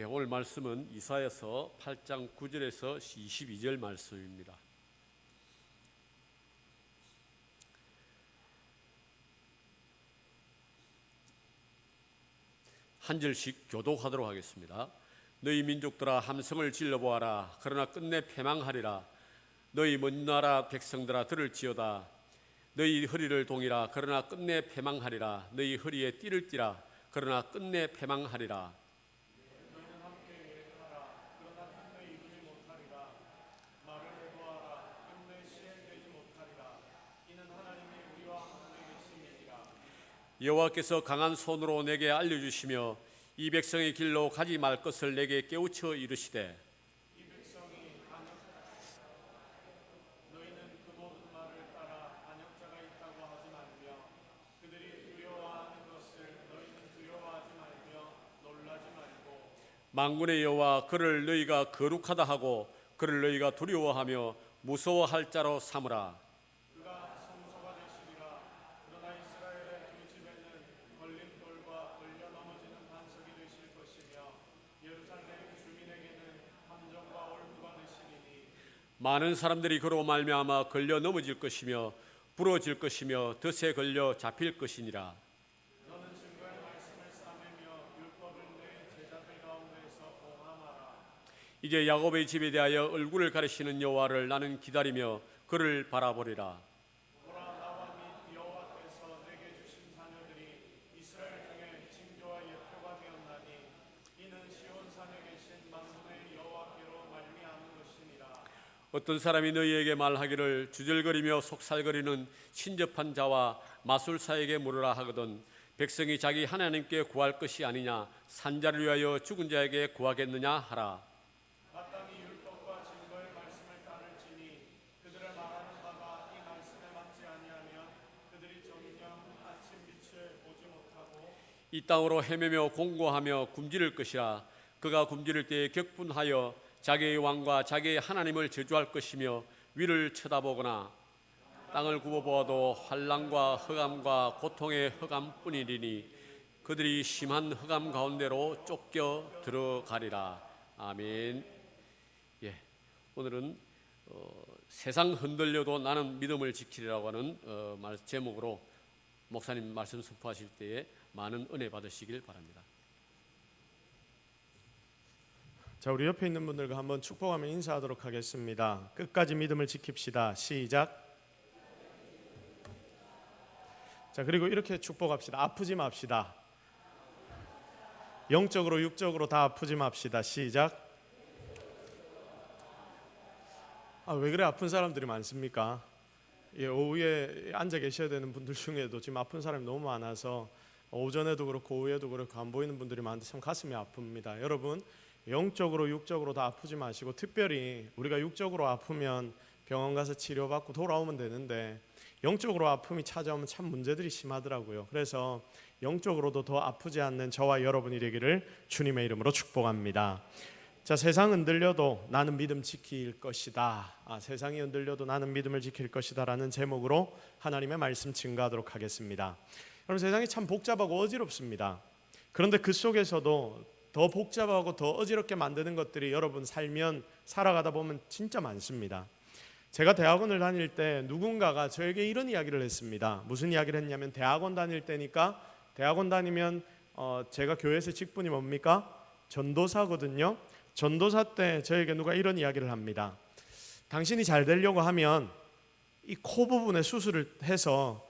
오늘 말씀은 이사야서 8장 9절에서 22절 말씀입니다. 한 절씩 교독하도록 하겠습니다. 너희 민족들아 함성을 질러보아라. 그러나 끝내 패망하리라. 너희 먼 나라 백성들아 들을지어다. 너희 허리를 동이라. 그러나 끝내 패망하리라. 너희 허리에 띠를 띠라. 그러나 끝내 패망하리라. 여호와께서 강한 손으로 내게 알려주시며 이 백성의 길로 가지 말 것을 내게 깨우쳐 이르시되 너희는 그 모든 말을 따라 반역자가 있다고 하지 말며 그들이 두려워하는 것을 너희는 두려워하지 말며 놀라지 말고 만군의 여호와 그를 너희가 거룩하다 하고 그를 너희가 두려워하며 무서워할 자로 삼으라. 그가 성소가 되시리라. 그러나 이스라엘의 두 집에는 걸림돌과 걸려 넘어지는 반석이 되실 것이며 예루살렘 주민에게는 함정과 올무가 되시리니 많은 사람들이 그로 말미암아 걸려 넘어질 것이며 부러질 것이며 덫에 걸려 잡힐 것이니라. 너는 증거의 말씀을 싸매며 율법을 내 제자들 가운데에서 공함하라. 이제 야곱의 집에 대하여 얼굴을 가리시는 여호와를 나는 기다리며 그를 바라보리라. 보라 나와 및 여호와께서 내게 주신 자녀들이 이스라엘 중에 징조와 예표가 되었나니 이는 시온산에 계신 만군의 여호와께로 말미암은 것이니라. 어떤 사람이 너희에게 말하기를 주절거리며 속살거리는 신접한 자와 마술사에게 물으라 하거든 백성이 자기 하나님께 구할 것이 아니냐 산자를 위하여 죽은 자에게 구하겠느냐 하라. 마땅히 율법과 증거의 말씀을 따를지니 그들을 말하는 바가 이 말씀에 맞지 아니하면 그들이 정녕 아침 빛을 보지 못하고 이 땅으로 헤매며 공고하며 굶주릴 것이라. 그가 굶주릴 때에 격분하여 자기의 왕과 자기의 하나님을 저주할 것이며 위를 쳐다보거나 땅을 굽어보아도 환난과 흑암과 고통의 흑암뿐이리니 그들이 심한 흑암 가운데로 쫓겨 들어가리라. 아멘. 오늘은 세상 흔들려도 나는 믿음을 지키리라고 하는 제목으로 목사님 말씀 선포하실 때에 많은 은혜 받으시길 바랍니다. 자, 우리 옆에 있는 분들과 한번 축복하며 인사하도록 하겠습니다. 끝까지 믿음을 지킵시다. 시작. 자, 그리고 이렇게 축복합시다. 아프지 맙시다. 영적으로 육적으로 다 아프지 맙시다. 시작. 왜 그래 아픈 사람들이 많습니까? 오후에 앉아 계셔야 되는 분들 중에도 지금 아픈 사람이 너무 많아서 오전에도 그렇고 오후에도 그렇고 안 보이는 분들이 많은데 참 가슴이 아픕니다. 여러분 영적으로 육적으로 다 아프지 마시고 특별히 우리가 육적으로 아프면 병원 가서 치료받고 돌아오면 되는데 영적으로 아픔이 찾아오면 참 문제들이 심하더라고요. 그래서 영적으로도 더 아프지 않는 저와 여러분이 되기를 주님의 이름으로 축복합니다. 자, 세상 흔들려도 나는 믿음 지킬 것이다. 세상이 흔들려도 나는 믿음을 지킬 것이다 라는 제목으로 하나님의 말씀 증거하도록 하겠습니다. 여러분 세상이 참 복잡하고 어지럽습니다. 그런데 그 속에서도 더 복잡하고 더 어지럽게 만드는 것들이 여러분 살아가다 보면 진짜 많습니다. 제가 대학원을 다닐 때 누군가가 저에게 이런 이야기를 했습니다. 무슨 이야기를 했냐면 대학원 다닐 때니까 대학원 다니면 제가 교회에서 직분이 뭡니까? 전도사거든요. 전도사 때 저에게 누가 이런 이야기를 합니다. 당신이 잘 되려고 하면 이 코 부분에 수술을 해서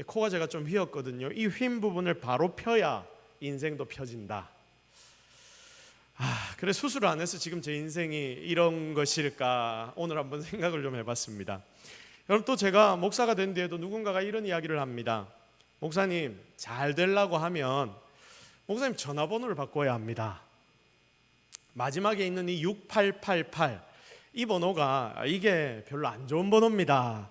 코가 제가 좀 휘었거든요. 이 휜 부분을 바로 펴야 인생도 펴진다. 그래 수술을 안 해서 지금 제 인생이 이런 것일까 오늘 한번 생각을 좀 해봤습니다. 여러분 또 제가 목사가 된 뒤에도 누군가가 이런 이야기를 합니다. 목사님 잘 되려고 하면 목사님 전화번호를 바꿔야 합니다. 마지막에 있는 이 6888 이 번호가 이게 별로 안 좋은 번호입니다.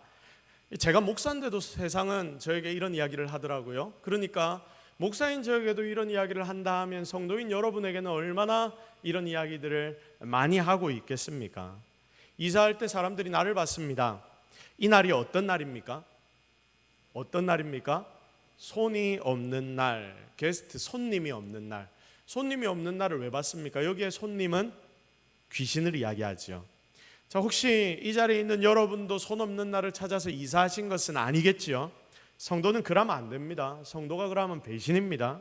제가 목사인데도 세상은 저에게 이런 이야기를 하더라고요. 그러니까 목사인 저에게도 이런 이야기를 한다 하면 성도인 여러분에게는 얼마나 이런 이야기들을 많이 하고 있겠습니까? 이사할 때 사람들이 나를 봤습니다. 이 날이 어떤 날입니까? 어떤 날입니까? 손이 없는 날, 게스트 손님이 없는 날. 손님이 없는 날을 왜 받습니까? 여기에 손님은 귀신을 이야기하죠. 자, 혹시 이 자리에 있는 여러분도 손 없는 날을 찾아서 이사하신 것은 아니겠지요? 성도는 그러면 안 됩니다. 성도가 그러면 배신입니다.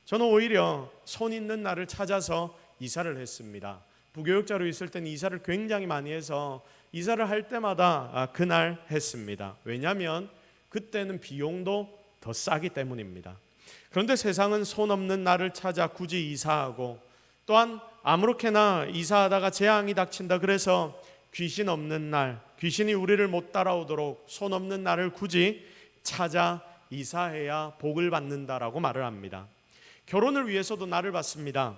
저는 오히려 손 있는 날을 찾아서 이사를 했습니다. 부교육자로 있을 때는 이사를 굉장히 많이 해서 이사를 할 때마다 그날 했습니다. 왜냐하면 그때는 비용도 더 싸기 때문입니다. 그런데 세상은 손 없는 날을 찾아 굳이 이사하고, 또한 아무렇게나 이사하다가 재앙이 닥친다 그래서 귀신 없는 날, 귀신이 우리를 못 따라오도록 손 없는 날을 굳이 찾아 이사해야 복을 받는다라고 말을 합니다. 결혼을 위해서도 날을 받습니다.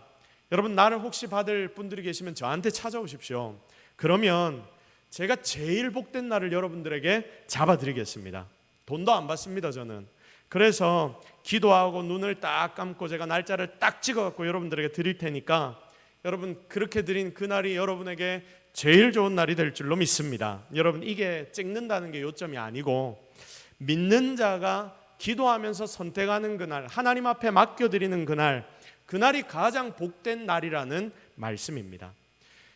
여러분, 날을 혹시 받을 분들이 계시면 저한테 찾아오십시오. 그러면 제가 제일 복된 날을 여러분들에게 잡아드리겠습니다. 돈도 안 받습니다, 저는. 그래서 기도하고 눈을 딱 감고 제가 날짜를 딱 찍어갖고 여러분들에게 드릴 테니까 여러분, 그렇게 드린 그날이 여러분에게 제일 좋은 날이 될 줄로 믿습니다. 여러분, 이게 찍는다는 게 요점이 아니고, 믿는 자가 기도하면서 선택하는 그날, 하나님 앞에 맡겨드리는 그날이 가장 복된 날이라는 말씀입니다.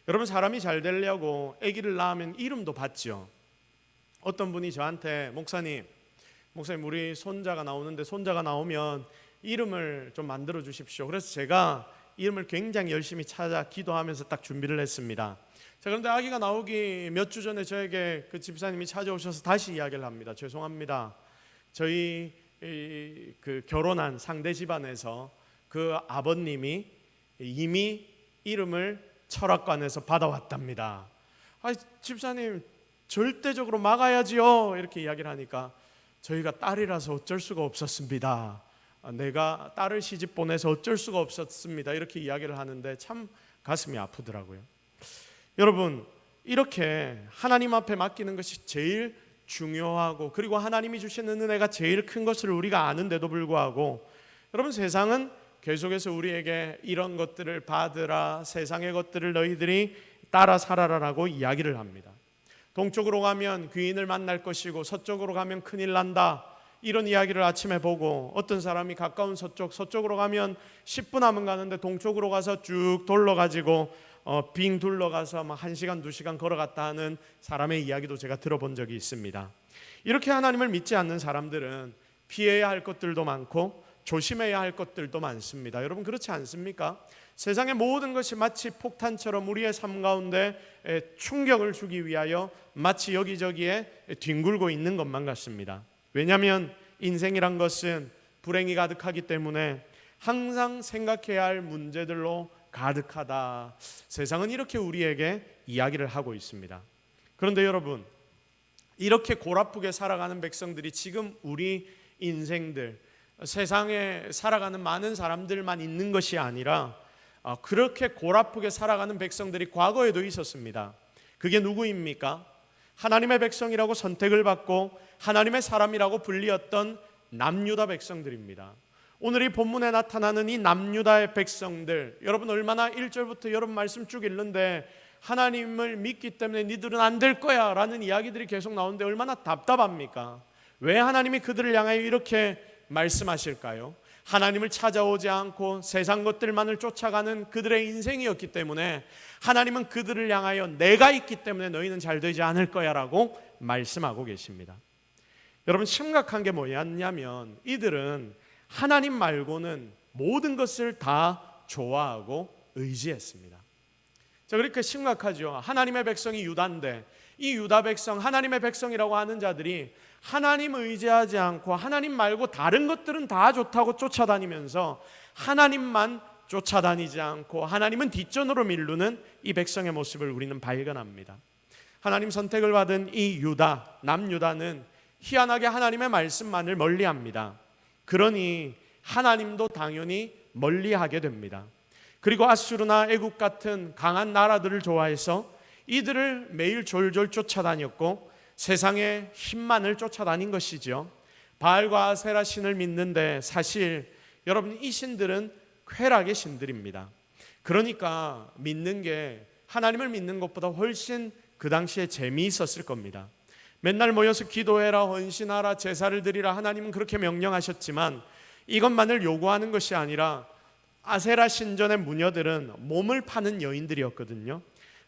여러분, 사람이 잘 되려고 아기를 낳으면 이름도 받죠. 어떤 분이 저한테 목사님 우리 손자가 나오는데 손자가 나오면 이름을 좀 만들어 주십시오. 그래서 제가 이름을 굉장히 열심히 찾아 기도하면서 딱 준비를 했습니다. 자, 그런데 아기가 나오기 몇 주 전에 저에게 그 집사님이 찾아오셔서 다시 이야기를 합니다. 죄송합니다. 저희 그 결혼한 상대 집안에서 그 아버님이 이미 이름을 철학관에서 받아왔답니다. 집사님, 절대적으로 막아야지요. 이렇게 이야기를 하니까 저희가 딸이라서 어쩔 수가 없었습니다. 내가 딸을 시집 보내서 어쩔 수가 없었습니다. 이렇게 이야기를 하는데 참 가슴이 아프더라고요. 여러분, 이렇게 하나님 앞에 맡기는 것이 제일 중요하고, 그리고 하나님이 주시는 은혜가 제일 큰 것을 우리가 아는데도 불구하고, 여러분, 세상은 계속해서 우리에게 이런 것들을 받으라, 세상의 것들을 너희들이 따라 살아라라고 이야기를 합니다. 동쪽으로 가면 귀인을 만날 것이고 서쪽으로 가면 큰일 난다, 이런 이야기를 아침에 보고, 어떤 사람이 가까운 서쪽으로 가면 10분 하면 가는데 동쪽으로 가서 쭉 둘러가지고 빙 둘러가서 1시간 2시간 걸어갔다 하는 사람의 이야기도 제가 들어본 적이 있습니다. 이렇게 하나님을 믿지 않는 사람들은 피해야 할 것들도 많고 조심해야 할 것들도 많습니다. 여러분, 그렇지 않습니까? 세상의 모든 것이 마치 폭탄처럼 우리의 삶 가운데 충격을 주기 위하여 마치 여기저기에 뒹굴고 있는 것만 같습니다. 왜냐하면 인생이란 것은 불행이 가득하기 때문에 항상 생각해야 할 문제들로 가득하다, 세상은 이렇게 우리에게 이야기를 하고 있습니다. 그런데 여러분, 이렇게 골아프게 살아가는 백성들이 지금 우리 인생들, 세상에 살아가는 많은 사람들만 있는 것이 아니라 그렇게 골아프게 살아가는 백성들이 과거에도 있었습니다. 그게 누구입니까? 하나님의 백성이라고 선택을 받고 하나님의 사람이라고 불리었던 남유다 백성들입니다. 오늘 이 본문에 나타나는 이 남유다의 백성들, 여러분, 얼마나 1절부터 여러분 말씀 쭉 읽는데 하나님을 믿기 때문에 니들은 안 될 거야 라는 이야기들이 계속 나오는데 얼마나 답답합니까? 왜 하나님이 그들을 향하여 이렇게 말씀하실까요? 하나님을 찾아오지 않고 세상 것들만을 쫓아가는 그들의 인생이었기 때문에 하나님은 그들을 향하여 내가 있기 때문에 너희는 잘 되지 않을 거야 라고 말씀하고 계십니다. 여러분, 심각한 게 뭐였냐면 이들은 하나님 말고는 모든 것을 다 좋아하고 의지했습니다. 자, 그러니까 심각하죠. 하나님의 백성이 유다인데 이 유다 백성, 하나님의 백성이라고 하는 자들이 하나님 의지하지 않고 하나님 말고 다른 것들은 다 좋다고 쫓아다니면서 하나님만 쫓아다니지 않고 하나님은 뒷전으로 미루는 이 백성의 모습을 우리는 발견합니다. 하나님 선택을 받은 이 유다, 남유다는 희한하게 하나님의 말씀만을 멀리합니다. 그러니 하나님도 당연히 멀리하게 됩니다. 그리고 아수르나 애국 같은 강한 나라들을 좋아해서 이들을 매일 졸졸 쫓아다녔고 세상의 힘만을 쫓아다닌 것이죠. 바알과 아세라 신을 믿는데 사실 여러분, 이 신들은 쾌락의 신들입니다. 그러니까 믿는 게 하나님을 믿는 것보다 훨씬 그 당시에 재미있었을 겁니다. 맨날 모여서 기도해라, 헌신하라, 제사를 드리라, 하나님은 그렇게 명령하셨지만 이것만을 요구하는 것이 아니라 아세라 신전의 무녀들은 몸을 파는 여인들이었거든요.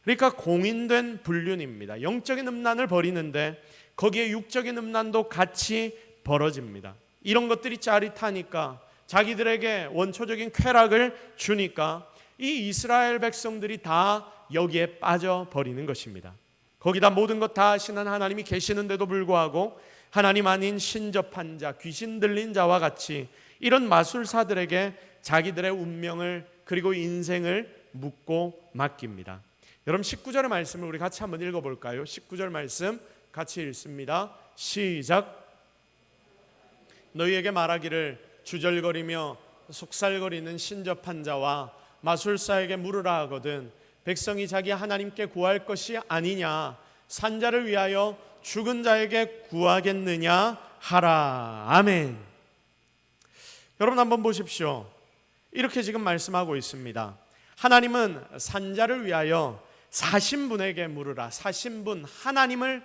그러니까 공인된 불륜입니다. 영적인 음란을 벌이는데 거기에 육적인 음란도 같이 벌어집니다. 이런 것들이 짜릿하니까, 자기들에게 원초적인 쾌락을 주니까 이 이스라엘 백성들이 다 여기에 빠져버리는 것입니다. 거기다 모든 것 다 하시는 하나님이 계시는데도 불구하고 하나님 아닌 신접한 자, 귀신 들린 자와 같이 이런 마술사들에게 자기들의 운명을 그리고 인생을 묻고 맡깁니다. 여러분 19절의 말씀을 우리 같이 한번 읽어볼까요? 19절 말씀 같이 읽습니다. 시작. 너희에게 말하기를 주절거리며 속살거리는 신접한 자와 마술사에게 물으라 하거든 백성이 자기 하나님께 구할 것이 아니냐 산자를 위하여 죽은 자에게 구하겠느냐 하라. 아멘. 여러분 한번 보십시오. 이렇게 지금 말씀하고 있습니다. 하나님은 산자를 위하여 사신분에게 물으라, 사신분 하나님을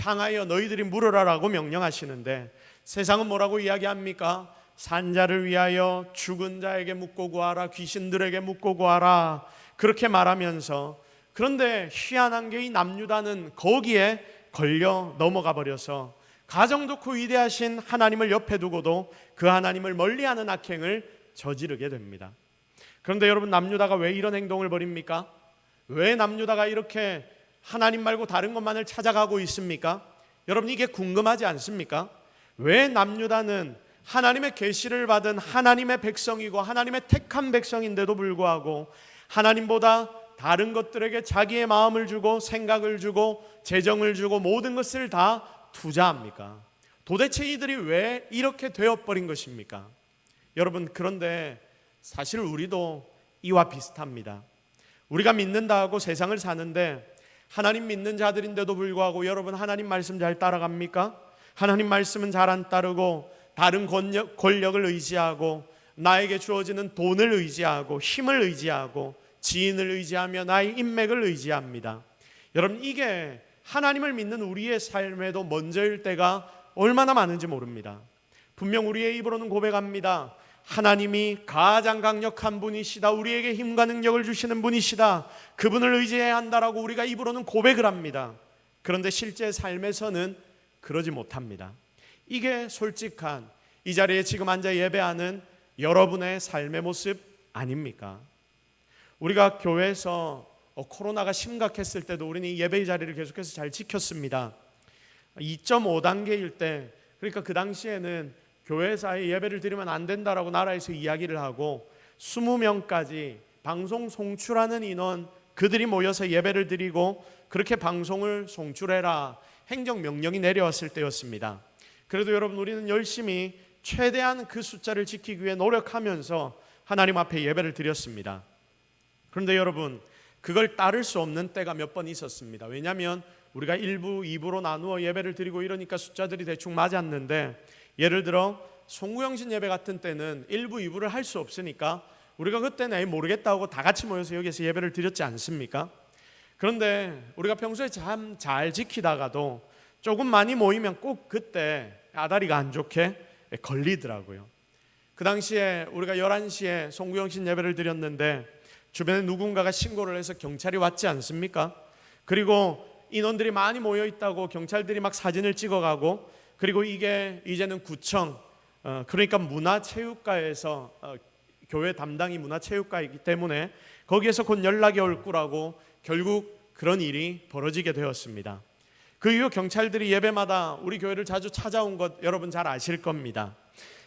향하여 너희들이 물으라라고 명령하시는데 세상은 뭐라고 이야기합니까? 산자를 위하여 죽은 자에게 묻고 구하라, 귀신들에게 묻고 구하라, 그렇게 말하면서, 그런데 희한한 게 이 남유다는 거기에 걸려 넘어가 버려서 가정도 그 위대하신 하나님을 옆에 두고도 그 하나님을 멀리하는 악행을 저지르게 됩니다. 그런데 여러분, 남유다가 왜 이런 행동을 벌입니까? 왜 남유다가 이렇게 하나님 말고 다른 것만을 찾아가고 있습니까? 여러분, 이게 궁금하지 않습니까? 왜 남유다는 하나님의 계시를 받은 하나님의 백성이고 하나님의 택한 백성인데도 불구하고 하나님보다 다른 것들에게 자기의 마음을 주고 생각을 주고 재정을 주고 모든 것을 다 투자합니까? 도대체 이들이 왜 이렇게 되어버린 것입니까? 여러분, 그런데 사실 우리도 이와 비슷합니다. 우리가 믿는다 하고 세상을 사는데 하나님 믿는 자들인데도 불구하고 여러분, 하나님 말씀 잘 따라갑니까? 하나님 말씀은 잘 안 따르고 다른 권력을 의지하고 나에게 주어지는 돈을 의지하고 힘을 의지하고 지인을 의지하며 나의 인맥을 의지합니다. 여러분, 이게 하나님을 믿는 우리의 삶에도 먼저일 때가 얼마나 많은지 모릅니다. 분명 우리의 입으로는 고백합니다. 하나님이 가장 강력한 분이시다, 우리에게 힘과 능력을 주시는 분이시다, 그분을 의지해야 한다라고 우리가 입으로는 고백을 합니다. 그런데 실제 삶에서는 그러지 못합니다. 이게 솔직한 이 자리에 지금 앉아 예배하는 여러분의 삶의 모습 아닙니까? 우리가 교회에서 코로나가 심각했을 때도 우리는 이 예배의 자리를 계속해서 잘 지켰습니다. 2.5단계일 때, 그러니까 그 당시에는 교회에서 예배를 드리면 안 된다라고 나라에서 이야기를 하고 20명까지 방송 송출하는 인원, 그들이 모여서 예배를 드리고 그렇게 방송을 송출해라 행정명령이 내려왔을 때였습니다. 그래도 여러분, 우리는 열심히 최대한 그 숫자를 지키기 위해 노력하면서 하나님 앞에 예배를 드렸습니다. 그런데 여러분, 그걸 따를 수 없는 때가 몇 번 있었습니다. 왜냐하면 우리가 1부, 2부로 나누어 예배를 드리고 이러니까 숫자들이 대충 맞았는데, 예를 들어 송구영신 예배 같은 때는 1부, 2부를 할 수 없으니까 우리가 그때는 모르겠다 하고 다 같이 모여서 여기서 예배를 드렸지 않습니까? 그런데 우리가 평소에 참 잘 지키다가도 조금 많이 모이면 꼭 그때 아다리가 안 좋게 걸리더라고요. 그 당시에 우리가 11시에 송구영신 예배를 드렸는데 주변에 누군가가 신고를 해서 경찰이 왔지 않습니까? 그리고 인원들이 많이 모여 있다고 경찰들이 막 사진을 찍어가고, 그리고 이게 이제는 구청, 그러니까 문화체육과에서 교회 담당이 문화체육과이기 때문에 거기에서 곧 연락이 올 거라고 결국 그런 일이 벌어지게 되었습니다. 그 이후 경찰들이 예배마다 우리 교회를 자주 찾아온 것 여러분 잘 아실 겁니다.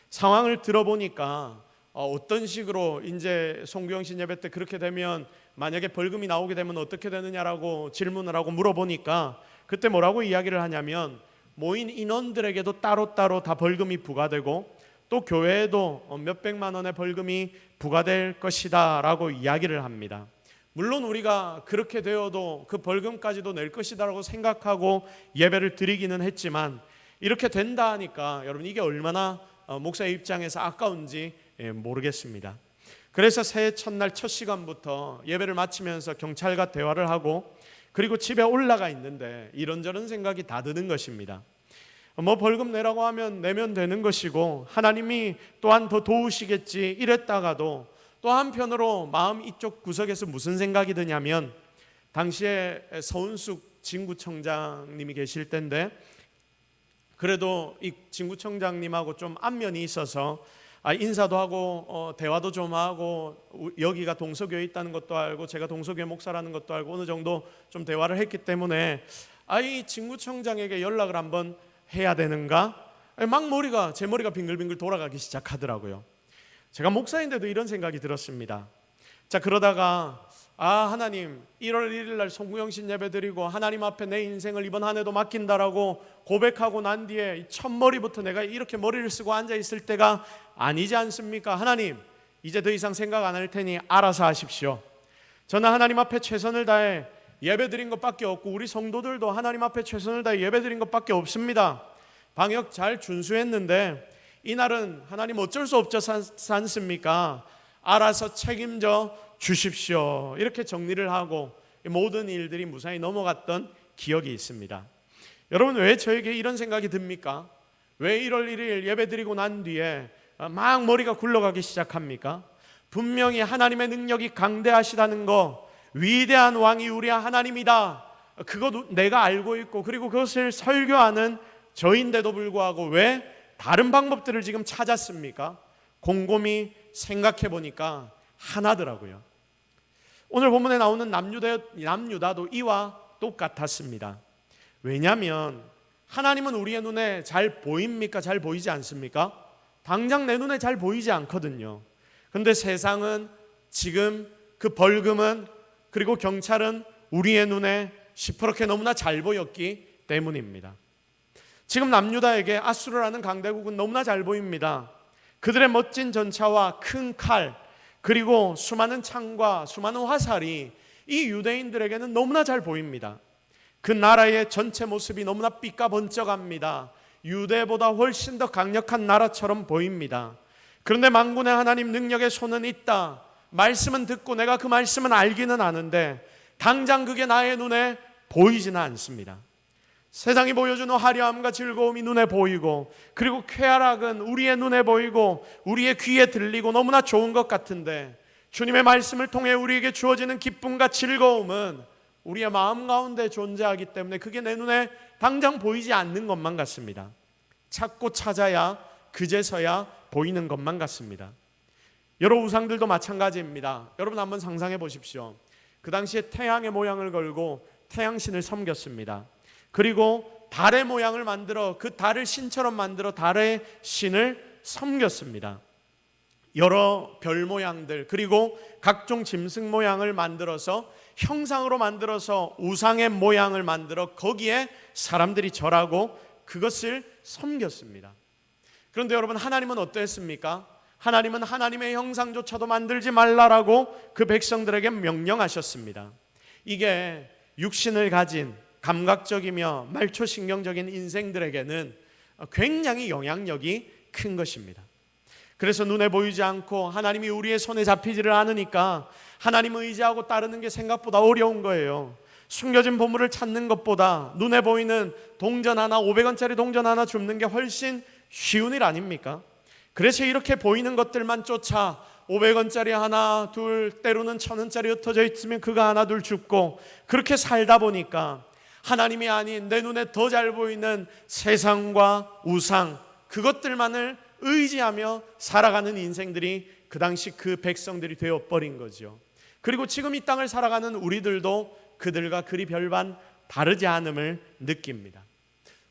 상황을 들어보니까 어떤 식으로 이제 송구영신 예배 때 그렇게 되면 만약에 벌금이 나오게 되면 어떻게 되느냐라고 질문을 하고 물어보니까 그때 뭐라고 이야기를 하냐면, 모인 인원들에게도 따로따로 다 벌금이 부과되고 또 교회에도 몇백만 원의 벌금이 부과될 것이다 라고 이야기를 합니다. 물론 우리가 그렇게 되어도 그 벌금까지도 낼 것이다 라고 생각하고 예배를 드리기는 했지만, 이렇게 된다 하니까 여러분, 이게 얼마나 목사의 입장에서 아까운지 모르겠습니다. 그래서 새해 첫날 첫 시간부터 예배를 마치면서 경찰과 대화를 하고, 그리고 집에 올라가 있는데 이런저런 생각이 다 드는 것입니다. 뭐 벌금 내라고 하면 내면 되는 것이고 하나님이 또한 더 도우시겠지 이랬다가도 또 한편으로 마음 이쪽 구석에서 무슨 생각이 드냐면, 당시에 서은숙 진구청장님이 계실 때인데, 그래도 이 진구청장님하고 좀 안면이 있어서 인사도 하고 대화도 좀 하고, 여기가 동서교에 있다는 것도 알고 제가 동서교회 목사라는 것도 알고 어느 정도 좀 대화를 했기 때문에 이 진구청장에게 연락을 한번 해야 되는가, 막 제 머리가 빙글빙글 돌아가기 시작하더라고요. 제가 목사인데도 이런 생각이 들었습니다. 자, 그러다가 하나님, 1월 1일 날 송구영신 예배 드리고 하나님 앞에 내 인생을 이번 한 해도 맡긴다라고 고백하고 난 뒤에 첫머리부터 내가 이렇게 머리를 쓰고 앉아 있을 때가 아니지 않습니까? 하나님, 이제 더 이상 생각 안 할 테니 알아서 하십시오. 저는 하나님 앞에 최선을 다해 예배 드린 것밖에 없고, 우리 성도들도 하나님 앞에 최선을 다해 예배 드린 것밖에 없습니다. 방역 잘 준수했는데 이날은 하나님 어쩔 수 없지 않습니까? 알아서 책임져 주십시오. 이렇게 정리를 하고 모든 일들이 무사히 넘어갔던 기억이 있습니다. 여러분, 왜 저에게 이런 생각이 듭니까? 왜 1월 1일 예배 드리고 난 뒤에 막 머리가 굴러가기 시작합니까? 분명히 하나님의 능력이 강대하시다는 거, 위대한 왕이 우리 하나님이다, 그거 내가 알고 있고, 그리고 그것을 설교하는 저인데도 불구하고 왜 다른 방법들을 지금 찾았습니까? 곰곰이 생각해 보니까 하나더라고요. 오늘 본문에 나오는 남유다도 이와 똑같았습니다. 왜냐하면 하나님은 우리의 눈에 잘 보입니까? 잘 보이지 않습니까? 당장 내 눈에 잘 보이지 않거든요. 그런데 세상은 지금 그 벌금은, 그리고 경찰은 우리의 눈에 시퍼렇게 너무나 잘 보였기 때문입니다. 지금 남유다에게 아수르라는 강대국은 너무나 잘 보입니다. 그들의 멋진 전차와 큰 칼, 그리고 수많은 창과 수많은 화살이 이 유대인들에게는 너무나 잘 보입니다. 그 나라의 전체 모습이 너무나 삐까번쩍합니다. 유대보다 훨씬 더 강력한 나라처럼 보입니다. 그런데 만군의 하나님 능력의 손은 있다, 말씀은 듣고 내가 그 말씀은 알기는 아는데 당장 그게 나의 눈에 보이지는 않습니다. 세상이 보여주는 화려함과 즐거움이 눈에 보이고, 그리고 쾌락은 우리의 눈에 보이고 우리의 귀에 들리고 너무나 좋은 것 같은데, 주님의 말씀을 통해 우리에게 주어지는 기쁨과 즐거움은 우리의 마음 가운데 존재하기 때문에 그게 내 눈에 당장 보이지 않는 것만 같습니다. 찾고 찾아야 그제서야 보이는 것만 같습니다. 여러 우상들도 마찬가지입니다. 여러분 한번 상상해 보십시오. 그 당시에 태양의 모양을 걸고 태양신을 섬겼습니다. 그리고 달의 모양을 만들어 그 달을 신처럼 만들어 달의 신을 섬겼습니다. 여러 별 모양들, 그리고 각종 짐승 모양을 만들어서 형상으로 만들어서 우상의 모양을 만들어 거기에 사람들이 절하고 그것을 섬겼습니다. 그런데 여러분, 하나님은 어떠했습니까? 하나님은 하나님의 형상조차도 만들지 말라라고 그 백성들에게 명령하셨습니다. 이게 육신을 가진 감각적이며 말초신경적인 인생들에게는 굉장히 영향력이 큰 것입니다. 그래서 눈에 보이지 않고 하나님이 우리의 손에 잡히지를 않으니까 하나님을 의지하고 따르는 게 생각보다 어려운 거예요. 숨겨진 보물을 찾는 것보다 눈에 보이는 동전 하나, 500원짜리 동전 하나 줍는 게 훨씬 쉬운 일 아닙니까? 그래서 이렇게 보이는 것들만 쫓아 500원짜리 하나 둘, 때로는 1000원짜리 흩어져 있으면 그거 하나 둘 줍고, 그렇게 살다 보니까 하나님이 아닌 내 눈에 더 잘 보이는 세상과 우상, 그것들만을 의지하며 살아가는 인생들이 그 당시 그 백성들이 되어버린 거죠. 그리고 지금 이 땅을 살아가는 우리들도 그들과 그리 별반 다르지 않음을 느낍니다.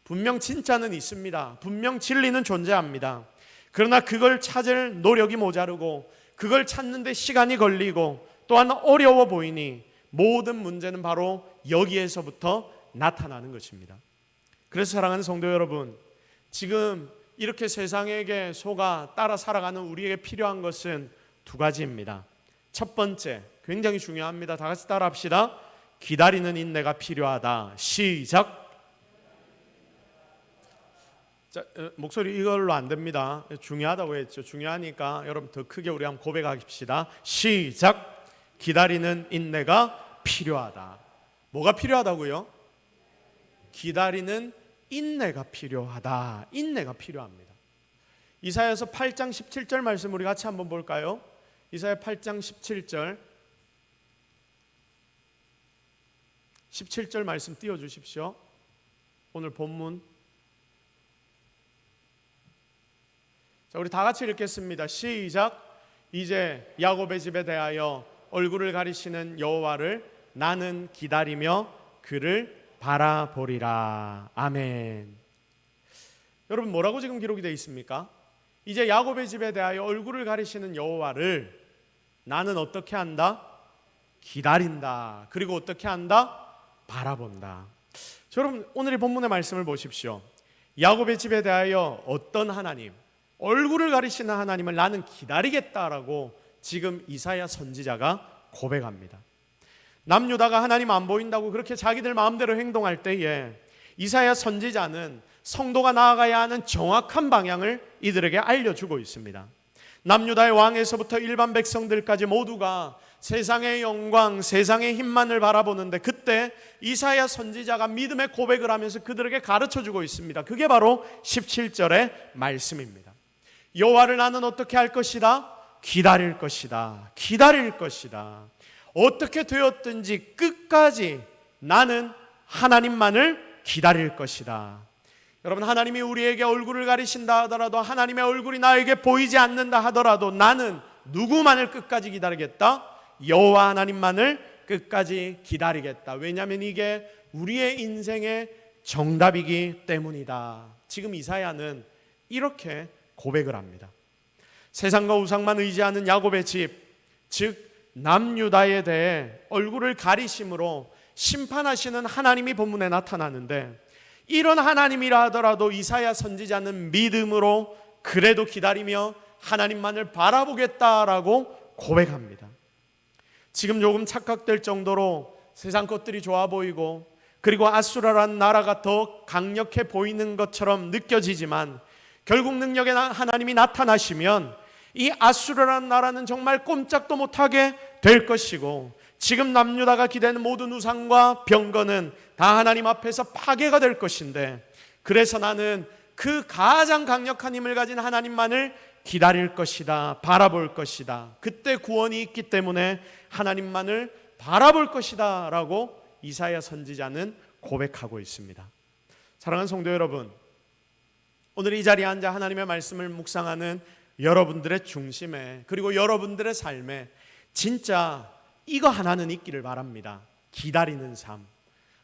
분명 진짜는 있습니다. 분명 진리는 존재합니다. 그러나 그걸 찾을 노력이 모자르고 그걸 찾는데 시간이 걸리고 또한 어려워 보이니 모든 문제는 바로 여기에서부터 나타나는 것입니다. 그래서 사랑하는 성도 여러분, 지금 이렇게 세상에게 속아 따라 살아가는 우리에게 필요한 것은 두 가지입니다. 첫 번째, 굉장히 중요합니다. 다 같이 따라 합시다. 기다리는 인내가 필요하다. 시작. 자, 목소리 이걸로 안 됩니다. 중요하다고 했죠. 중요하니까 여러분 더 크게 우리 한번 고백합시다. 시작. 기다리는 인내가 필요하다. 뭐가 필요하다고요? 기다리는 인내가 필요하다. 인내가 필요합니다. 이사야서 8장 17절 말씀 우리 같이 한번 볼까요? 이사야 8장 17절 말씀 띄워주십시오. 오늘 본문. 자, 우리 다 같이 읽겠습니다. 시작. 이제 야곱의 집에 대하여 얼굴을 가리시는 여호와를 나는 기다리며 그를 바라보리라. 아멘. 여러분, 뭐라고 지금 기록이 되어 있습니까? 이제 야곱의 집에 대하여 얼굴을 가리시는 여호와를 나는 어떻게 한다? 기다린다. 그리고 어떻게 한다? 바라본다. 여러분, 오늘 이 본문의 말씀을 보십시오. 야곱의 집에 대하여 어떤 하나님, 얼굴을 가리시는 하나님을 나는 기다리겠다라고 지금 이사야 선지자가 고백합니다. 남유다가 하나님 안 보인다고 그렇게 자기들 마음대로 행동할 때에 이사야 선지자는 성도가 나아가야 하는 정확한 방향을 이들에게 알려주고 있습니다. 남유다의 왕에서부터 일반 백성들까지 모두가 세상의 영광, 세상의 힘만을 바라보는데 그때 이사야 선지자가 믿음의 고백을 하면서 그들에게 가르쳐주고 있습니다. 그게 바로 17절의 말씀입니다. 여호와를 나는 어떻게 할 것이다? 기다릴 것이다. 기다릴 것이다. 어떻게 되었든지 끝까지 나는 하나님만을 기다릴 것이다. 여러분, 하나님이 우리에게 얼굴을 가리신다 하더라도, 하나님의 얼굴이 나에게 보이지 않는다 하더라도 나는 누구만을 끝까지 기다리겠다? 여호와 하나님만을 끝까지 기다리겠다. 왜냐하면 이게 우리의 인생의 정답이기 때문이다. 지금 이사야는 이렇게 고백을 합니다. 세상과 우상만 의지하는 야곱의 집, 즉 남유다에 대해 얼굴을 가리심으로 심판하시는 하나님이 본문에 나타나는데, 이런 하나님이라 하더라도 이사야 선지자는 믿음으로 그래도 기다리며 하나님만을 바라보겠다라고 고백합니다. 지금 조금 착각될 정도로 세상 것들이 좋아 보이고 그리고 아수라라는 나라가 더 강력해 보이는 것처럼 느껴지지만, 결국 능력의 하나님이 나타나시면 이 아수라라는 나라는 정말 꼼짝도 못하게 될 것이고, 지금 남유다가 기대는 모든 우상과 병거는 다 하나님 앞에서 파괴가 될 것인데, 그래서 나는 그 가장 강력한 힘을 가진 하나님만을 기다릴 것이다. 바라볼 것이다. 그때 구원이 있기 때문에 하나님만을 바라볼 것이다 라고 이사야 선지자는 고백하고 있습니다. 사랑하는 성도 여러분, 오늘 이 자리에 앉아 하나님의 말씀을 묵상하는 여러분들의 중심에, 그리고 여러분들의 삶에 진짜 이거 하나는 있기를 바랍니다. 기다리는 삶,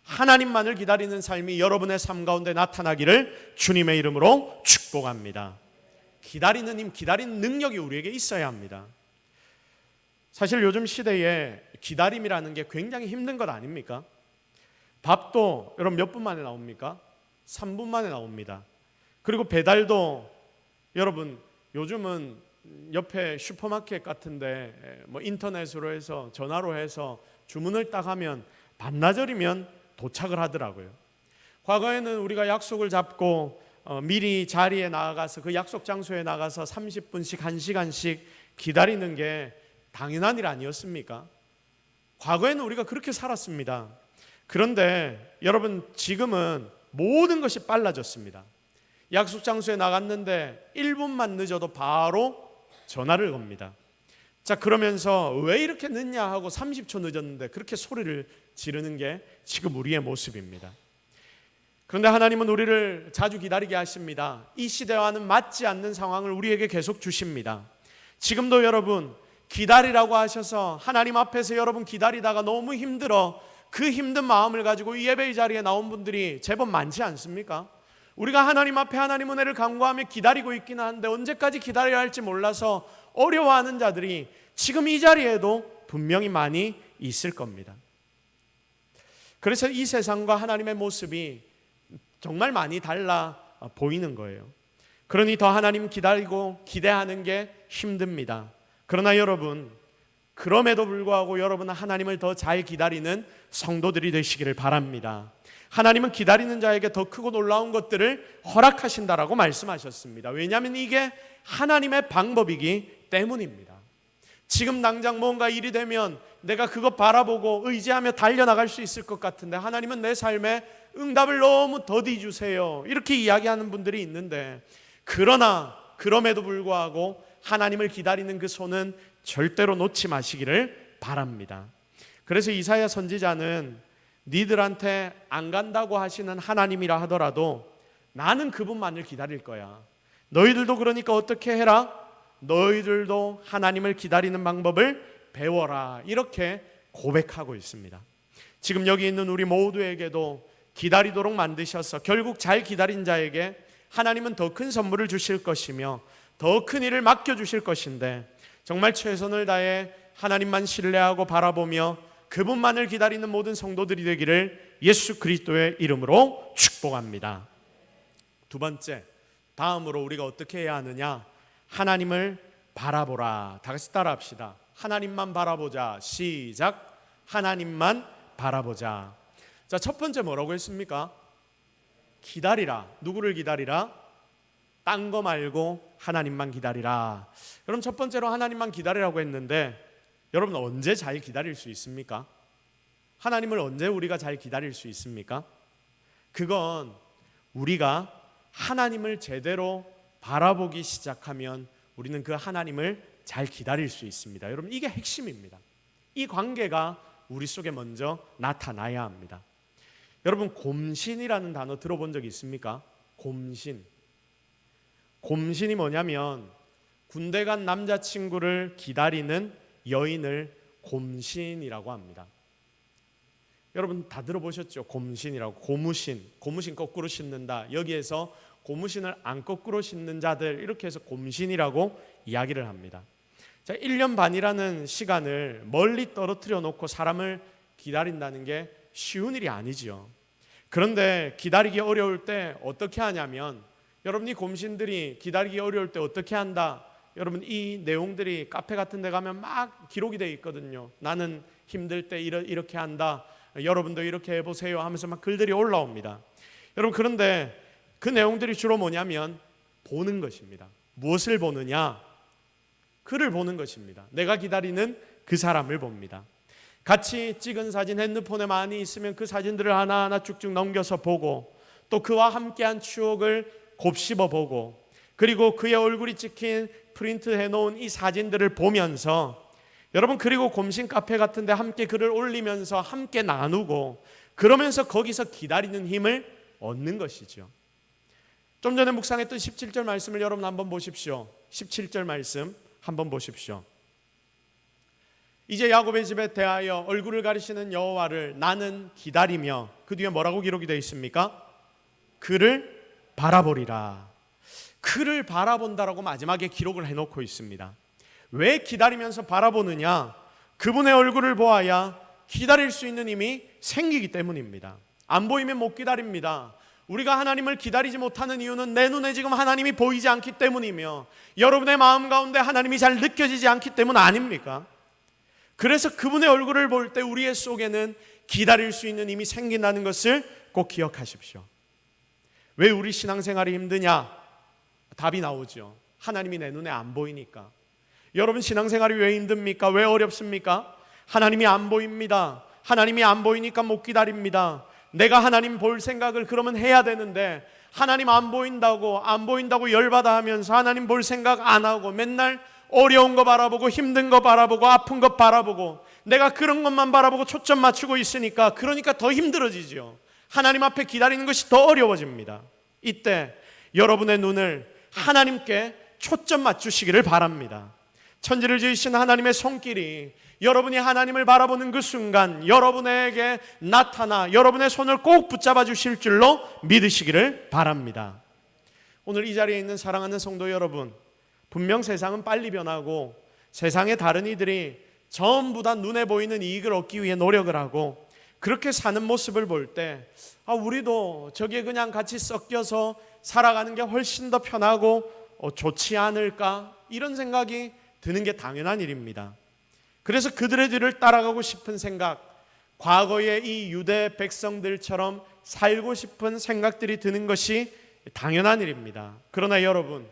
하나님만을 기다리는 삶이 여러분의 삶 가운데 나타나기를 주님의 이름으로 축복합니다. 기다리는 힘, 기다리는 능력이 우리에게 있어야 합니다. 사실 요즘 시대에 기다림이라는 게 굉장히 힘든 것 아닙니까? 밥도 여러분 몇 분 만에 나옵니까? 3분 만에 나옵니다. 그리고 배달도 여러분 요즘은 옆에 슈퍼마켓 같은데 뭐 인터넷으로 해서 전화로 해서 주문을 딱 하면 반나절이면 도착을 하더라고요. 과거에는 우리가 약속을 잡고 미리 자리에 나가서 그 약속 장소에 나가서 30분씩 1시간씩 기다리는 게 당연한 일 아니었습니까? 과거에는 우리가 그렇게 살았습니다. 그런데 여러분, 지금은 모든 것이 빨라졌습니다. 약속 장소에 나갔는데 1분만 늦어도 바로 전화를 겁니다. 자, 그러면서 왜 이렇게 늦냐 하고 30초 늦었는데 그렇게 소리를 지르는 게 지금 우리의 모습입니다. 그런데 하나님은 우리를 자주 기다리게 하십니다. 이 시대와는 맞지 않는 상황을 우리에게 계속 주십니다. 지금도 여러분 기다리라고 하셔서 하나님 앞에서 여러분 기다리다가 너무 힘들어 그 힘든 마음을 가지고 이 예배의 자리에 나온 분들이 제법 많지 않습니까? 우리가 하나님 앞에 하나님 은혜를 간구하며 기다리고 있기는 한데 언제까지 기다려야 할지 몰라서 어려워하는 자들이 지금 이 자리에도 분명히 많이 있을 겁니다. 그래서 이 세상과 하나님의 모습이 정말 많이 달라 보이는 거예요. 그러니 더 하나님 기다리고 기대하는 게 힘듭니다. 그러나 여러분, 그럼에도 불구하고 여러분은 하나님을 더 잘 기다리는 성도들이 되시기를 바랍니다. 하나님은 기다리는 자에게 더 크고 놀라운 것들을 허락하신다라고 말씀하셨습니다. 왜냐하면 이게 하나님의 방법이기 때문입니다. 지금 당장 뭔가 일이 되면 내가 그것 바라보고 의지하며 달려나갈 수 있을 것 같은데 하나님은 내 삶에 응답을 너무 더디 주세요, 이렇게 이야기하는 분들이 있는데, 그러나 그럼에도 불구하고 하나님을 기다리는 그 손은 절대로 놓지 마시기를 바랍니다. 그래서 이사야 선지자는 니들한테 안 간다고 하시는 하나님이라 하더라도 나는 그분만을 기다릴 거야. 너희들도 그러니까 어떻게 해라? 너희들도 하나님을 기다리는 방법을 배워라. 이렇게 고백하고 있습니다. 지금 여기 있는 우리 모두에게도 기다리도록 만드셔서 결국 잘 기다린 자에게 하나님은 더 큰 선물을 주실 것이며 더 큰 일을 맡겨주실 것인데 정말 최선을 다해 하나님만 신뢰하고 바라보며 그분만을 기다리는 모든 성도들이 되기를 예수 그리스도의 이름으로 축복합니다. 두 번째, 다음으로 우리가 어떻게 해야 하느냐? 하나님을 바라보라. 다 같이 따라합시다. 하나님만 바라보자. 시작. 하나님만 바라보자. 자, 첫 번째 뭐라고 했습니까? 기다리라. 누구를 기다리라? 딴 거 말고 하나님만 기다리라. 그럼 첫 번째로 하나님만 기다리라고 했는데 여러분 언제 잘 기다릴 수 있습니까? 하나님을 언제 우리가 잘 기다릴 수 있습니까? 그건 우리가 하나님을 제대로 바라보기 시작하면 우리는 그 하나님을 잘 기다릴 수 있습니다. 여러분 이게 핵심입니다. 이 관계가 우리 속에 먼저 나타나야 합니다. 여러분 곰신이라는 단어 들어본 적 있습니까? 곰신. 곰신이 뭐냐면 군대 간 남자친구를 기다리는 여인을 곰신이라고 합니다. 여러분 다 들어보셨죠? 곰신이라고. 고무신, 고무신 거꾸로 신는다. 여기에서 고무신을 안 거꾸로 신는 자들 이렇게 해서 곰신이라고 이야기를 합니다. 자, 1년 반이라는 시간을 멀리 떨어뜨려 놓고 사람을 기다린다는 게 쉬운 일이 아니죠. 그런데 기다리기 어려울 때 어떻게 하냐면 여러분 이 곰신들이 기다리기 어려울 때 어떻게 한다? 여러분 이 내용들이 카페 같은 데 가면 막 기록이 되어 있거든요. 나는 힘들 때 이렇게 한다. 여러분도 이렇게 해보세요 하면서 막 글들이 올라옵니다. 여러분 그런데 그 내용들이 주로 뭐냐면 보는 것입니다. 무엇을 보느냐? 그를 보는 것입니다. 내가 기다리는 그 사람을 봅니다. 같이 찍은 사진 핸드폰에 많이 있으면 그 사진들을 하나하나 쭉쭉 넘겨서 보고 또 그와 함께한 추억을 곱씹어 보고 그리고 그의 얼굴이 찍힌 프린트 해놓은 이 사진들을 보면서 여러분 그리고 곰신 카페 같은 데 함께 글을 올리면서 함께 나누고 그러면서 거기서 기다리는 힘을 얻는 것이죠. 좀 전에 묵상했던 17절 말씀을 여러분 한번 보십시오. 17절 말씀 한번 보십시오. 이제 야곱의 집에 대하여 얼굴을 가리시는 여호와를 나는 기다리며 그 뒤에 뭐라고 기록이 되어 있습니까? 그를 바라보리라. 그를 바라본다라고 마지막에 기록을 해놓고 있습니다. 왜 기다리면서 바라보느냐? 그분의 얼굴을 보아야 기다릴 수 있는 힘이 생기기 때문입니다. 안 보이면 못 기다립니다. 우리가 하나님을 기다리지 못하는 이유는 내 눈에 지금 하나님이 보이지 않기 때문이며 여러분의 마음 가운데 하나님이 잘 느껴지지 않기 때문 아닙니까? 그래서 그분의 얼굴을 볼 때 우리의 속에는 기다릴 수 있는 힘이 생긴다는 것을 꼭 기억하십시오. 왜 우리 신앙생활이 힘드냐? 답이 나오죠. 하나님이 내 눈에 안 보이니까. 여러분 신앙생활이 왜 힘듭니까? 왜 어렵습니까? 하나님이 안 보입니다. 하나님이 안 보이니까 못 기다립니다. 내가 하나님 볼 생각을 그러면 해야 되는데 하나님 안 보인다고 열받아 하면서 하나님 볼 생각 안 하고 맨날 어려운 거 바라보고 힘든 거 바라보고 아픈 거 바라보고 내가 그런 것만 바라보고 초점 맞추고 있으니까 그러니까 더 힘들어지죠. 하나님 앞에 기다리는 것이 더 어려워집니다. 이때 여러분의 눈을 하나님께 초점 맞추시기를 바랍니다. 천지를 지으신 하나님의 손길이 여러분이 하나님을 바라보는 그 순간 여러분에게 나타나 여러분의 손을 꼭 붙잡아 주실 줄로 믿으시기를 바랍니다. 오늘 이 자리에 있는 사랑하는 성도 여러분, 분명 세상은 빨리 변하고 세상의 다른 이들이 전부 다 눈에 보이는 이익을 얻기 위해 노력을 하고 그렇게 사는 모습을 볼 때 우리도 저기에 그냥 같이 섞여서 살아가는 게 훨씬 더 편하고 좋지 않을까 이런 생각이 드는 게 당연한 일입니다. 그래서 그들의 뒤를 따라가고 싶은 생각, 과거의 이 유대 백성들처럼 살고 싶은 생각들이 드는 것이 당연한 일입니다. 그러나 여러분,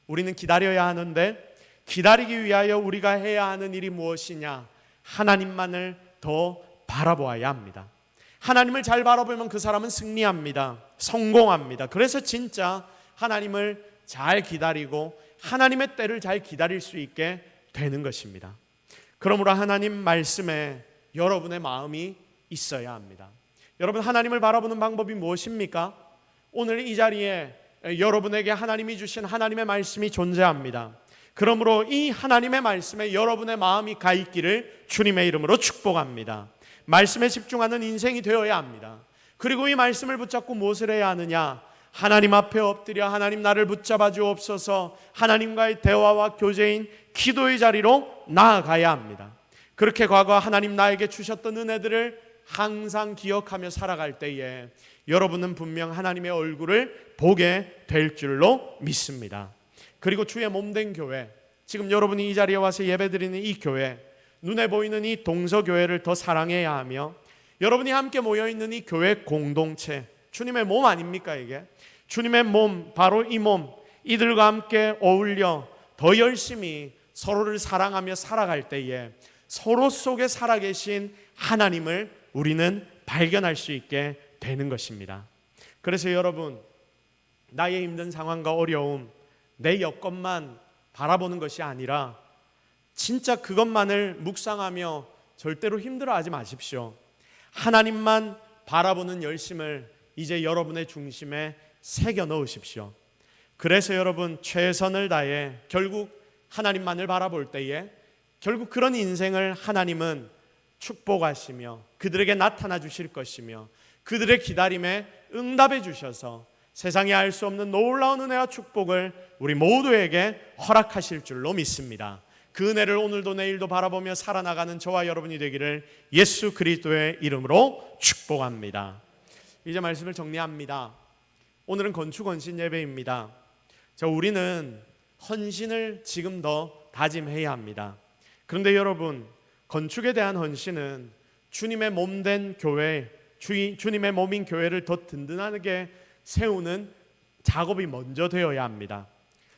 우리는 기다려야 하는데 기다리기 위하여 우리가 해야 하는 일이 무엇이냐? 하나님만을 더 바라보아야 합니다. 하나님을 잘 바라보면 그 사람은 승리합니다. 성공합니다. 그래서 진짜 하나님을 잘 기다리고 하나님의 때를 잘 기다릴 수 있게 되는 것입니다. 그러므로 하나님 말씀에 여러분의 마음이 있어야 합니다. 여러분, 하나님을 바라보는 방법이 무엇입니까? 오늘 이 자리에 여러분에게 하나님이 주신 하나님의 말씀이 존재합니다. 그러므로 이 하나님의 말씀에 여러분의 마음이 가 있기를 주님의 이름으로 축복합니다. 말씀에 집중하는 인생이 되어야 합니다. 그리고 이 말씀을 붙잡고 무엇을 해야 하느냐? 하나님 앞에 엎드려 하나님 나를 붙잡아 주옵소서, 하나님과의 대화와 교제인 기도의 자리로 나아가야 합니다. 그렇게 과거 하나님 나에게 주셨던 은혜들을 항상 기억하며 살아갈 때에 여러분은 분명 하나님의 얼굴을 보게 될 줄로 믿습니다. 그리고 주의 몸된 교회, 지금 여러분이 이 자리에 와서 예배드리는 이 교회, 눈에 보이는 이 동서교회를 더 사랑해야 하며, 여러분이 함께 모여있는 이 교회 공동체, 주님의 몸 아닙니까? 이게 주님의 몸, 바로 이 몸, 이들과 함께 어울려 더 열심히 서로를 사랑하며 살아갈 때에 서로 속에 살아계신 하나님을 우리는 발견할 수 있게 되는 것입니다. 그래서 여러분, 나의 힘든 상황과 어려움, 내 여건만 바라보는 것이 아니라 진짜 그것만을 묵상하며 절대로 힘들어하지 마십시오. 하나님만 바라보는 열심을 이제 여러분의 중심에 새겨 넣으십시오. 그래서 여러분, 최선을 다해 결국 하나님만을 바라볼 때에 결국 그런 인생을 하나님은 축복하시며 그들에게 나타나 주실 것이며 그들의 기다림에 응답해 주셔서 세상에 알 수 없는 놀라운 은혜와 축복을 우리 모두에게 허락하실 줄로 믿습니다. 그 은혜를 오늘도 내일도 바라보며 살아나가는 저와 여러분이 되기를 예수 그리스도의 이름으로 축복합니다. 이제 말씀을 정리합니다. 오늘은 건축헌신 예배입니다. 우리는 헌신을 지금 더 다짐해야 합니다. 그런데 여러분, 건축에 대한 헌신은 주님의 몸된 교회, 주님의 몸인 교회를 더 든든하게 세우는 작업이 먼저 되어야 합니다.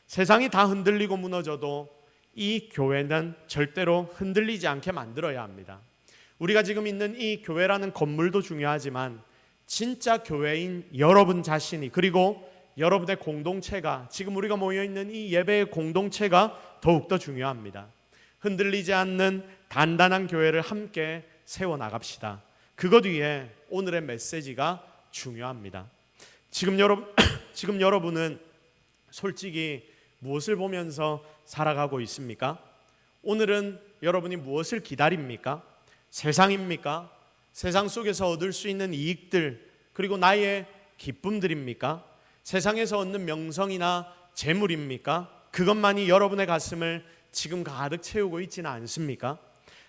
세상이 다 흔들리고 무너져도 이 교회는 절대로 흔들리지 않게 만들어야 합니다. 우리가 지금 있는 이 교회라는 건물도 중요하지만 진짜 교회인 여러분 자신이, 그리고 여러분의 공동체가, 지금 우리가 모여있는 이 예배의 공동체가 더욱더 중요합니다. 흔들리지 않는 단단한 교회를 함께 세워나갑시다. 그것 위에 오늘의 메시지가 중요합니다. 지금 여러분은 솔직히 무엇을 보면서 살아가고 있습니까? 오늘은 여러분이 무엇을 기다립니까? 세상입니까? 세상 속에서 얻을 수 있는 이익들, 그리고 나의 기쁨들입니까? 세상에서 얻는 명성이나 재물입니까? 그것만이 여러분의 가슴을 지금 가득 채우고 있지는 않습니까?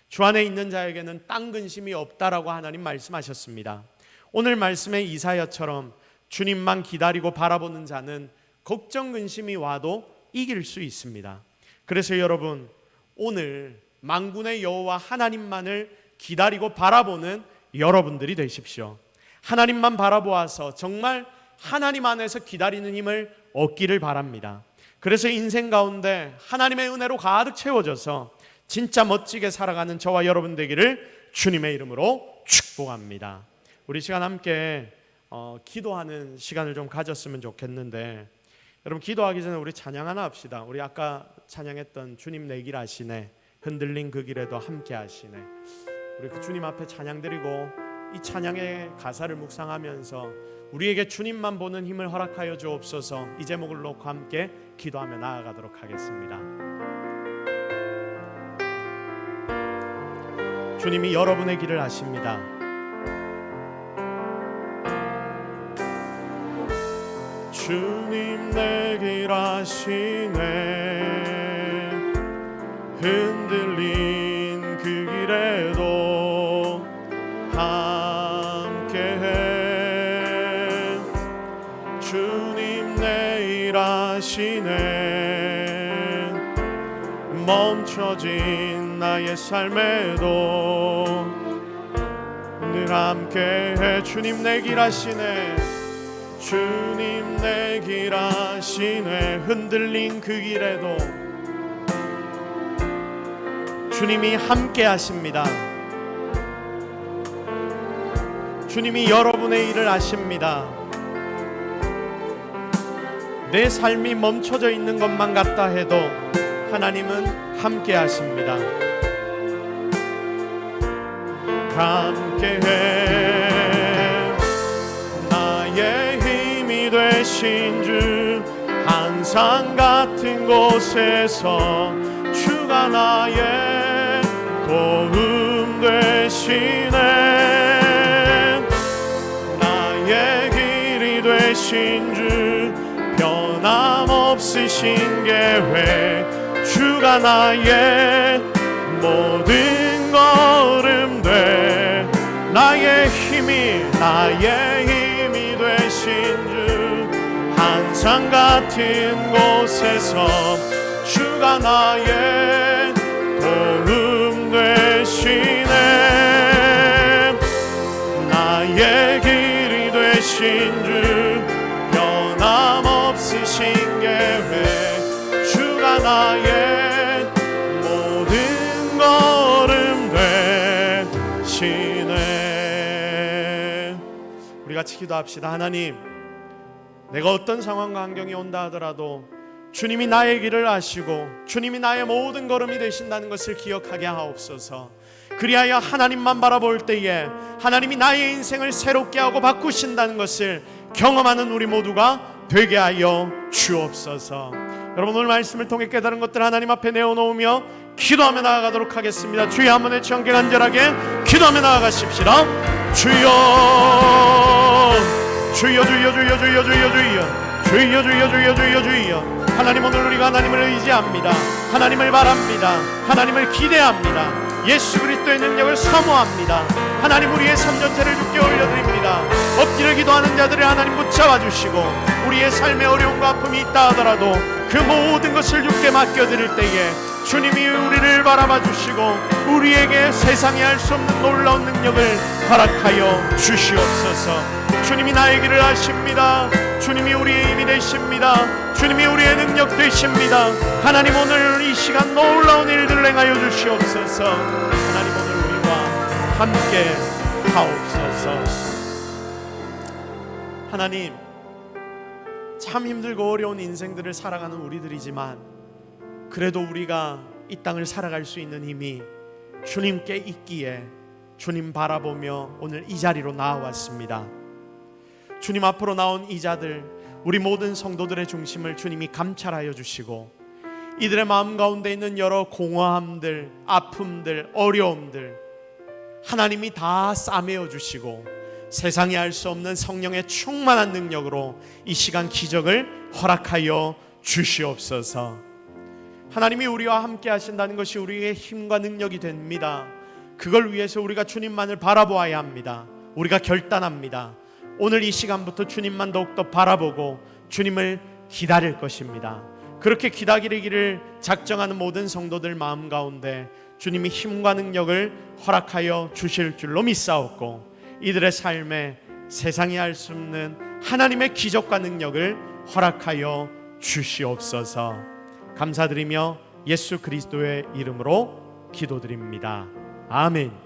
주 안에 있는 자에게는 땅 근심이 없다라고 하나님 말씀하셨습니다. 오늘 말씀의 이사야처럼 주님만 기다리고 바라보는 자는 걱정 근심이 와도 이길 수 있습니다. 그래서 여러분, 오늘 만군의 여호와 하나님만을 기다리고 바라보는 여러분들이 되십시오. 하나님만 바라보아서 정말 하나님 안에서 기다리는 힘을 얻기를 바랍니다. 그래서 인생 가운데 하나님의 은혜로 가득 채워져서 진짜 멋지게 살아가는 저와 여러분 되기를 주님의 이름으로 축복합니다. 우리 시간 함께 기도하는 시간을 좀 가졌으면 좋겠는데, 여러분, 기도하기 전에 우리 찬양 하나 합시다. 우리 아까 찬양했던 주님 내 길 아시네, 흔들린 그 길에도 함께 하시네. 우리 그 주님 앞에 찬양 드리고 이 찬양의 가사를 묵상하면서 우리에게 주님만 보는 힘을 허락하여 주옵소서. 이 제목을 놓고 함께 기도하며 나아가도록 하겠습니다. 주님이 여러분의 길을 아십니다. 주님 내 길 아시네, 흔들린 그 길에도 함께해. 주님 내 일 아시네, 멈춰진 나의 삶에도 늘 함께해. 주님 내 길 아시네, 주님 내 길 아시네, 흔들린 그 길에도 주님이 함께 하십니다. 주님이 여러분의 일을 아십니다. 내 삶이 멈춰져 있는 것만 같다 해도 하나님은 함께 하십니다. 함께해 나의 힘이 되신 주, 항상 같은 곳에서 주가 나의 도움 되시네. 나의 길이 되신 주, 변함없으신 계획, 주가 나의 모든 걸음 돼. 나의 힘이 되신 주, 항상 같은 곳에서 주가 나의 도움 되시네. 나의 길이 되신 주, 변함없으신 계획, 주가 나의 모든 걸음 되시네. 우리 같이 기도합시다. 하나님, 내가 어떤 상황과 환경이 온다 하더라도 주님이 나의 길을 아시고 주님이 나의 모든 걸음이 되신다는 것을 기억하게 하옵소서. 그리하여 하나님만 바라볼 때에 하나님이 나의 인생을 새롭게 하고 바꾸신다는 것을 경험하는 우리 모두가 되게 하여 주옵소서. 여러분, 오늘 말씀을 통해 깨달은 것들 하나님 앞에 내어놓으며 기도하며 나아가도록 하겠습니다. 주여 한번 외치 함께 간절하게 기도하며 나아가십시다. 주여, 주여, 주여, 주여, 주여, 주여, 주여, 주여, 주여, 주여, 주여, 주여. 하나님, 오늘 우리가 하나님을 의지합니다. 하나님을 바랍니다. 하나님을 기대합니다. 예수 그리스도의 능력을 사모합니다. 하나님, 우리의 삶 전체를 주께 올려드립니다. 엎드려 기도하는 자들을 하나님 붙잡아 주시고, 우리의 삶에 어려움과 아픔이 있다 하더라도 그 모든 것을 주께 맡겨드릴 때에 주님이 우리를 바라봐 주시고 우리에게 세상에 할 수 없는 놀라운 능력을 허락하여 주시옵소서. 주님이 나의 길을 아십니다. 주님이 우리의 힘이 되십니다. 주님이 우리의 능력 되십니다. 하나님, 오늘 이 시간 놀라운 일들을 행하여 주시옵소서. 하나님, 오늘 우리와 함께 하옵소서. 하나님, 참 힘들고 어려운 인생들을 살아가는 우리들이지만 그래도 우리가 이 땅을 살아갈 수 있는 힘이 주님께 있기에 주님 바라보며 오늘 이 자리로 나와왔습니다. 주님 앞으로 나온 이 자들, 우리 모든 성도들의 중심을 주님이 감찰하여 주시고 이들의 마음 가운데 있는 여러 공허함들, 아픔들, 어려움들 하나님이 다 싸매어 주시고 세상이 알 수 없는 성령의 충만한 능력으로 이 시간 기적을 허락하여 주시옵소서. 하나님이 우리와 함께 하신다는 것이 우리의 힘과 능력이 됩니다. 그걸 위해서 우리가 주님만을 바라보아야 합니다. 우리가 결단합니다. 오늘 이 시간부터 주님만 더욱더 바라보고 주님을 기다릴 것입니다. 그렇게 기다리기를 작정하는 모든 성도들 마음 가운데 주님이 힘과 능력을 허락하여 주실 줄로 믿사옵고 이들의 삶에 세상이 알 수 없는 하나님의 기적과 능력을 허락하여 주시옵소서. 감사드리며 예수 그리스도의 이름으로 기도드립니다. 아멘.